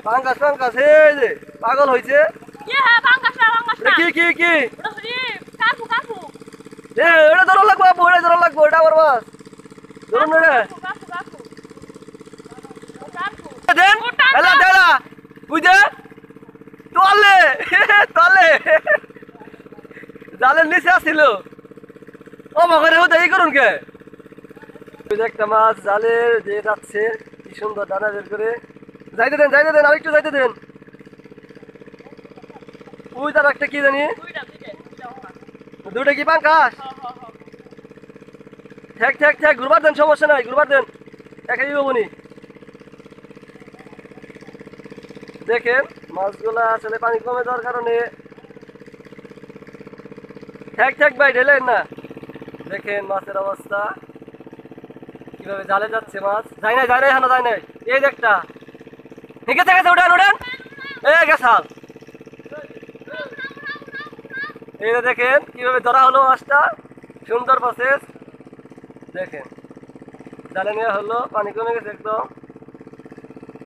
পাঙ্গাস পাঙ্গাস এই যে পাগল হইছে কি হ্যাঁ পাঙ্গাস না কি ওটা হরি কাকু কাকু এ এটা ধরো লাগবো আপু এটা ধরো লাগবো এটা আবার মাছ ধরুন না রে কাকু কাকু কাকু দেন এলা দেলা বুঝে তোলে তোলে জালের নিচে আসছিল ও মগরে ও দেই করুন কে ওই যে একটা মাছ জালের যে যাচ্ছে কি সুন্দর দানা বের করে যাইতে দেন আরেকটু যাইতে দেন ওই তার একটা কি জানি দুটো কি পাঙ্কাস ঠেক ঘুরবার দেন সমস্যা নাই ঘুরবার দেন একাই বনি দেখেন মাছগুলা আসলে পানি কমে যাওয়ার কারণে ঠেক ভাই ঢেলেন না দেখেন মাছের অবস্থা কিভাবে জালে যাচ্ছে মাছ যায় নাই এখনো যায় নাই এই যে একটা ঠিক আছে উঠেন এই গেছাল এই যে দেখেন কিভাবে ধরা হলো মাছটা সুন্দর প্রসেস দেখেন জালে নেওয়া হলো পানি কমে গেছে একদম